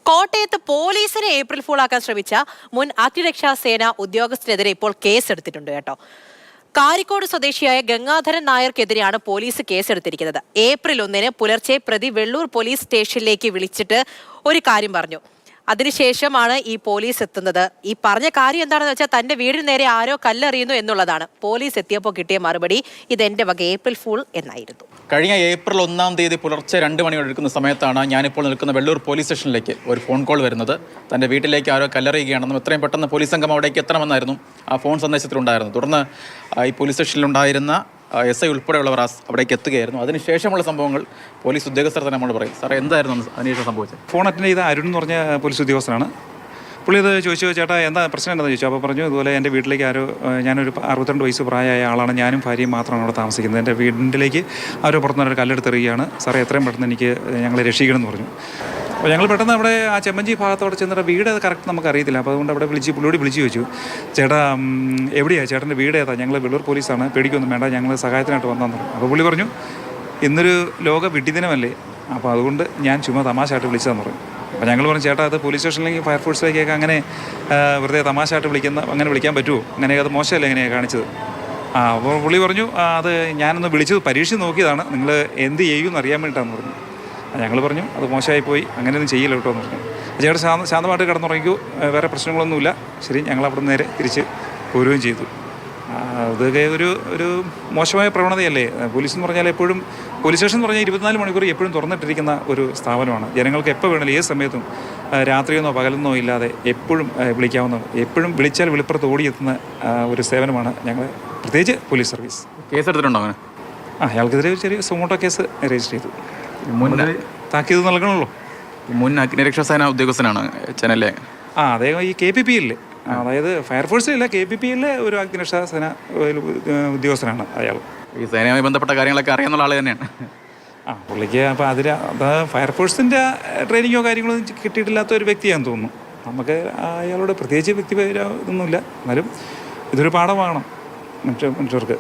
കോട്ടയത്ത് പോലീസിനെ ഏപ്രിൽ ഫൂളാക്കാൻ ശ്രമിച്ച മുൻ അഗ്നിരക്ഷാ സേന ഉദ്യോഗസ്ഥനെതിരെ ഇപ്പോൾ കേസെടുത്തിട്ടുണ്ട് കേട്ടോ. കാരിക്കോട് സ്വദേശിയായ ഗംഗാധരൻ നായർക്കെതിരെയാണ് പോലീസ് കേസെടുത്തിരിക്കുന്നത്. ഏപ്രിൽ 1 പുലർച്ചെ പ്രതി വെള്ളൂർ പോലീസ് സ്റ്റേഷനിലേക്ക് വിളിച്ചിട്ട് ഒരു കാര്യം പറഞ്ഞു. അതിനുശേഷമാണ് ഈ പോലീസ് എത്തുന്നത്. ഈ പറഞ്ഞ കാര്യം എന്താണെന്ന് വെച്ചാൽ തന്റെ വീടിന് നേരെ ആരോ കല്ലെറിയുന്നു എന്നുള്ളതാണ്. പോലീസ് എത്തിയപ്പോൾ കിട്ടിയ മറുപടി ഇതെന്റെ വക ഏപ്രിൽ ഫൂൾ എന്നായിരുന്നു. കഴിഞ്ഞ ഏപ്രിൽ 1 പുലർച്ചെ 2 മണിയോടെ എടുക്കുന്ന സമയത്താണ് ഞാനിപ്പോൾ നിൽക്കുന്ന വെള്ളൂർ പോലീസ് സ്റ്റേഷനിലേക്ക് ഒരു ഫോൺ കോൾ വരുന്നത്. തൻ്റെ വീട്ടിലേക്ക് ആരോ കല്ലെറിയുകയാണെന്നും എത്രയും പെട്ടെന്ന് പോലീസ് സംഘം അവിടേക്ക് എത്തണമെന്നായിരുന്നു ആ ഫോൺ സന്ദേശത്തിലുണ്ടായിരുന്നു. തുടർന്ന് ഈ പോലീസ് സ്റ്റേഷനിലുണ്ടായിരുന്ന SI ഉൾപ്പെടെയുള്ളവർ അവിടേക്ക് എത്തുകയായിരുന്നു. അതിനുശേഷമുള്ള സംഭവങ്ങൾ പോലീസ് ഉദ്യോഗസ്ഥർ തന്നെ നമ്മൾ പറയും. സാറേ, എന്തായിരുന്നു അതിനുശേഷം സംഭവിച്ചത്? ഫോൺ അറ്റൻഡ് ചെയ്ത അരുൺ എന്ന് പറഞ്ഞ പോലീസ് ഉദ്യോഗസ്ഥനാണ്. പുള്ളി ഇത് ചോദിച്ചു, ചേട്ടാ എന്താ പ്രശ്നം എന്താണെന്ന് ചോദിച്ചു. അപ്പോൾ പറഞ്ഞു, ഇതുപോലെ എൻ്റെ വീട്ടിലേക്ക് ഞാനൊരു 62 വയസ്സ് പ്രായമായ ആളാണ്, ഞാനും ഭാര്യയും മാത്രമാണ് അവിടെ താമസിക്കുന്നത്. എൻ്റെ വീട്ടിലേക്ക് ആരോ പുറത്തുനിന്നൊരു കല്ലെടുത്തെറിയുകയാണ് സാറേ, എത്രയും പെട്ടെന്ന് എനിക്ക് ഞങ്ങളെ രക്ഷിക്കണം എന്ന് പറഞ്ഞു. അപ്പോൾ ഞങ്ങൾ പെട്ടെന്ന് അവിടെ ആ ചെമ്മഞ്ചി ഭാഗത്തോടെ ചെന്നിട്ട് വീട് കറക്റ്റ് നമുക്ക് അറിയത്തില്ല. അപ്പോൾ അതുകൊണ്ട് അവിടെ പുള്ളിയോട് വിളിച്ച് ചോദിച്ചു, ചേട്ടാ എവിടെയാണ് ചേട്ടൻ്റെ വീട് ഏതാ? ഞങ്ങൾ വെള്ളൂർ പോലീസാണ്, പേടിക്കൊന്നും വേണ്ട, ഞങ്ങൾ സഹായത്തിനായിട്ട് വന്നു. അപ്പോൾ പുള്ളി പറഞ്ഞു, ഇന്നൊരു ലോക വിഡ്ഢിദിനമല്ലേ, അപ്പോൾ അതുകൊണ്ട് ഞാൻ ചുമ്മാ തമാശയായിട്ട് വിളിച്ചതെന്ന് പറഞ്ഞു. അപ്പോൾ ഞങ്ങൾ പറഞ്ഞു, ചേട്ടാ അത് പോലീസ് സ്റ്റേഷനിലേക്ക് ഫയർഫോഴ്സിലേക്കൊക്കെ അങ്ങനെ വെറുതെ തമാശയായിട്ട് അങ്ങനെ വിളിക്കാൻ പറ്റുമോ? അങ്ങനെ അത് മോശമല്ലേ എങ്ങനെയാണ് കാണിച്ചത്? അപ്പോൾ പുള്ളി പറഞ്ഞു, അത് ഞാനൊന്ന് വിളിച്ചത് പരീക്ഷിച്ച് നോക്കിയതാണ്, നിങ്ങൾ എന്ത് ചെയ്യുമെന്ന് അറിയാൻ വേണ്ടിയിട്ടാണെന്ന് പറഞ്ഞു. ഞങ്ങൾ പറഞ്ഞു, അത് മോശമായി പോയി, അങ്ങനെയൊന്നും ചെയ്യില്ല കേട്ടോ എന്ന് പറഞ്ഞു. ചേട്ടൻ ശാന്തമായിട്ട് കിടന്നുറങ്ങിക്കൂ, വേറെ പ്രശ്നങ്ങളൊന്നുമില്ല. ശരി, ഞങ്ങൾ അവിടെ നിന്ന് നേരെ തിരിച്ച് പോരുകയും ചെയ്തു. അതൊക്കെ ഒരു മോശമായ പ്രവണതയല്ലേ? പോലീസ് എന്ന് പറഞ്ഞാൽ എപ്പോഴും പോലീസ് സ്റ്റേഷൻ എന്ന് പറഞ്ഞാൽ 24 മണിക്കൂർ എപ്പോഴും തുറന്നിട്ടിരിക്കുന്ന ഒരു സ്ഥാപനമാണ്. ജനങ്ങൾക്ക് എപ്പോൾ വേണമെങ്കിലും ഏത് സമയത്തും രാത്രിയെന്നോ പകലെന്നോ ഇല്ലാതെ എപ്പോഴും വിളിക്കാവുന്ന, എപ്പോഴും വിളിച്ചാൽ വെളിപ്പുറത്ത് ഓടിയെത്തുന്ന ഒരു സേവനമാണ് ഞങ്ങൾ, പ്രത്യേകിച്ച് പോലീസ് സർവീസ്. കേസെടുത്തിട്ടുണ്ടോ അങ്ങനെ? അയാൾക്കെതിരെ ഒരു ചെറിയ സുമോട്ടോ കേസ് രജിസ്റ്റർ ചെയ്തു. താക്കീത് നൽകണമല്ലോ. മുൻ അഗ്നിരക്ഷാ സേന ഉദ്യോഗസ്ഥനാണ് ചെന്നൈയിലെ. അദ്ദേഹം ഈ KPP-യിൽ, അതായത് ഫയർഫോഴ്സിലല്ല, KPP-യിലെ ഒരു അഗ്നിരക്ഷാ സേന ഉദ്യോഗസ്ഥനാണ് അയാൾ. ഈ സേനയുമായി ബന്ധപ്പെട്ട കാര്യങ്ങളൊക്കെ അറിയാവുന്ന ആൾ തന്നെയാണ്. പുള്ളിക്ക് അപ്പോൾ ഫയർഫോഴ്സിൻ്റെ ട്രെയിനിങ്ങോ കാര്യങ്ങളോ കിട്ടിയിട്ടില്ലാത്ത ഒരു വ്യക്തിയാണെന്ന് തോന്നുന്നു. നമുക്ക് അയാളുടെ പ്രത്യേകിച്ച് ഇതൊന്നുമില്ല, എന്നാലും ഇതൊരു പാഠമാകണം മനുഷ്യർക്ക്.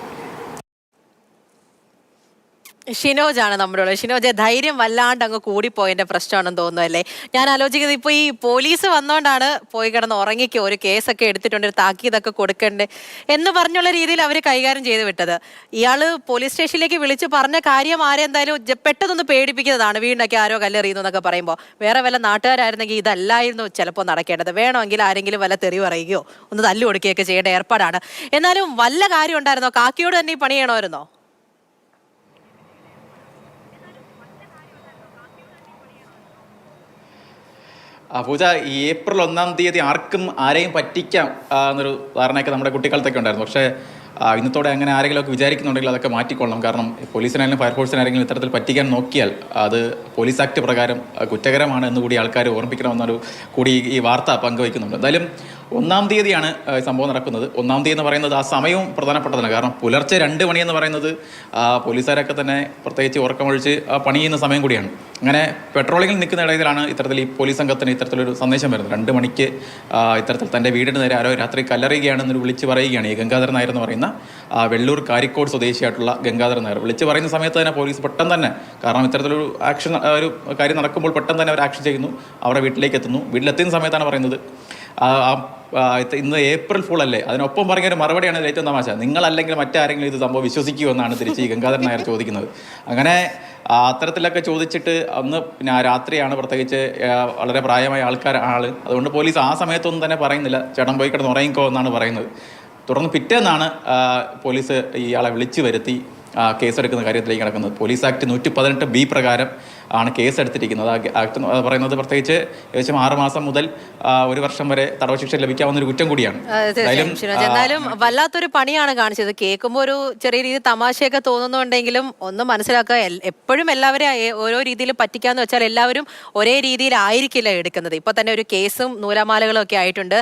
ഷിനോജാണ് നമ്മുടെ ഉള്ളത്. ഷിനോജ്, ധൈര്യം വല്ലാണ്ട് അങ്ങ് കൂടിപ്പോയതിന്റെ പ്രശ്നമാണെന്ന് തോന്നുന്നല്ലേ? ഞാൻ ആലോചിക്കുന്നത് ഇപ്പോൾ ഈ പോലീസ് വന്നോണ്ടാണ് പോയി കിടന്ന് ഉറങ്ങിക്കോ, ഒരു കേസൊക്കെ എടുത്തിട്ടുണ്ട്, ഒരു താക്കീതൊക്കെ കൊടുക്കണ്ടേ എന്ന് പറഞ്ഞുള്ള രീതിയിൽ അവർ കൈകാര്യം ചെയ്ത് വിട്ടത്. ഇയാള് പോലീസ് സ്റ്റേഷനിലേക്ക് വിളിച്ച് പറഞ്ഞ കാര്യം ആരെന്തായാലും പെട്ടെന്നൊന്ന് പേടിപ്പിക്കുന്നതാണ്. വീണ്ടൊക്കെ ആരോ കല്ലെറിയുന്നു എന്നൊക്കെ പറയുമ്പോൾ വേറെ വല്ല നാട്ടുകാരായിരുന്നെങ്കിൽ ഇതല്ലായിരുന്നു ചിലപ്പോൾ നടക്കേണ്ടത്. വേണമെങ്കിൽ ആരെങ്കിലും വല്ല തെറി പറയുകയോ ഒന്ന് തല്ലു കൊടുക്കുകയൊക്കെ ചെയ്യേണ്ട ഏർപ്പാടാണ്. എന്നാലും വല്ല കാര്യം ഉണ്ടായിരുന്നോ? കാക്കിയോട് തന്നെ ഈ പണി ചെയ്യണമായിരുന്നോ? പൂജ, ഈ ഏപ്രിൽ 1 ആർക്കും ആരെയും പറ്റിക്കാം എന്നൊരു ധാരണയൊക്കെ നമ്മുടെ കുട്ടിക്കാലത്തൊക്കെ ഉണ്ടായിരുന്നു. പക്ഷേ ഇന്നത്തോടെ അങ്ങനെ ആരെങ്കിലുമൊക്കെ വിചാരിക്കുന്നുണ്ടെങ്കിൽ അതൊക്കെ മാറ്റിക്കൊള്ളണം. കാരണം പോലീസിനായാലും ഫയർഫോഴ്സിനാരെങ്കിലും ഇത്തരത്തിൽ പറ്റിക്കാൻ നോക്കിയാൽ അത് പോലീസ് ആക്ട് പ്രകാരം കുറ്റകരമാണ് എന്നുകൂടി ആൾക്കാർ ഓർമ്മിക്കണമെന്നൊരു കൂടി ഈ വാർത്ത പങ്കുവയ്ക്കുന്നുണ്ട്. എന്തായാലും 1 സംഭവം നടക്കുന്നത്. 1 എന്ന് പറയുന്നത് ആ സമയവും പ്രധാനപ്പെട്ടതാണ്. കാരണം പുലർച്ചെ 2 മണി എന്ന് പറയുന്നത് പോലീസുകാരൊക്കെ തന്നെ പ്രത്യേകിച്ച് ഉറക്കമൊഴിച്ച് പണി ചെയ്യുന്ന സമയം കൂടിയാണ്. അങ്ങനെ പെട്രോളിങ്ങിൽ നിൽക്കുന്ന ഇടയിലാണ് ഇത്തരത്തിൽ ഈ പോലീസ് സംഘത്തിന് ഇത്തരത്തിലൊരു സന്ദേശം വരുന്നത്. 2 മണിക്ക് ഇത്തരത്തിൽ തൻ്റെ വീടിന് നേരെ ആരോ രാത്രി കല്ലെറിയുകയാണെന്നൊരു വിളിച്ച് പറയുകയാണ്. ഈ ഗംഗാധരൻ നായർ എന്ന് പറയുന്ന വെള്ളൂർ കാരിക്കോട് സ്വദേശിയായിട്ടുള്ള ഗംഗാധരൻ നായർ വിളിച്ച് പറയുന്ന സമയത്ത് തന്നെ പോലീസ് പെട്ടെന്ന് തന്നെ, കാരണം ഇത്തരത്തിലൊരു ഒരു കാര്യം നടക്കുമ്പോൾ പെട്ടെന്ന് തന്നെ അവർ ആക്ഷൻ ചെയ്യുന്നു, അവരുടെ വീട്ടിലേക്ക് എത്തുന്നു. വീട്ടിലെത്തുന്ന സമയത്താണ് പറയുന്നത്, ഇന്ന് ഏപ്രിൽ ഫൂൾ അല്ലേ? അതിനൊപ്പം പറഞ്ഞൊരു മറുപടിയാണ് ഏറ്റവും തമാശ. നിങ്ങളല്ലെങ്കിൽ മറ്റാരെങ്കിലും ഇത് സംഭവം വിശ്വസിക്കുമോ എന്നാണ് തിരിച്ച് ഈ ഗംഗാധരൻ നായർ ചോദിക്കുന്നത്. അങ്ങനെ അത്തരത്തിലൊക്കെ ചോദിച്ചിട്ട് അന്ന് പിന്നെ രാത്രിയാണ്, പ്രത്യേകിച്ച് വളരെ പ്രായമായ ആള്. അതുകൊണ്ട് പോലീസ് ആ സമയത്തൊന്നും തന്നെ പറയുന്നില്ല, ചേട്ടൻ പോയി കിടന്ന് ഉറങ്ങിക്കോ എന്നാണ് പറയുന്നത്. തുടർന്ന് പിറ്റേന്നാണ് പോലീസ് ഇയാളെ വിളിച്ചു വരുത്തി കേസെടുക്കുന്ന കാര്യത്തിലേക്ക് കിടക്കുന്നത്. പോലീസ് ആക്ട് 118B പ്രകാരം ആണ് കേസെടുത്തിരിക്കുന്നത്. ആക്ട് പറയുന്നത് പ്രത്യേകിച്ച് ഏകദേശം 6 മാസം മുതൽ 1 വർഷം വരെ തടവ് ശിക്ഷ ലഭിക്കാവുന്ന ഒരു കുറ്റം കൂടിയാണ്. എന്നാലും വല്ലാത്തൊരു പണിയാണ് കാണിച്ചത്. കേൾക്കുമ്പോൾ ഒരു ചെറിയ രീതിയിൽ തമാശയൊക്കെ തോന്നുന്നുണ്ടെങ്കിലും ഒന്ന് മനസ്സിലാക്കുക, എപ്പോഴും എല്ലാവരും ഓരോ രീതിയിൽ പറ്റിക്കാന്ന് വെച്ചാൽ എല്ലാവരും ഒരേ രീതിയിലായിരിക്കില്ല എടുക്കുന്നത്. ഇപ്പൊ തന്നെ ഒരു കേസും നൂലാമാലകളും ഒക്കെ ആയിട്ടുണ്ട്.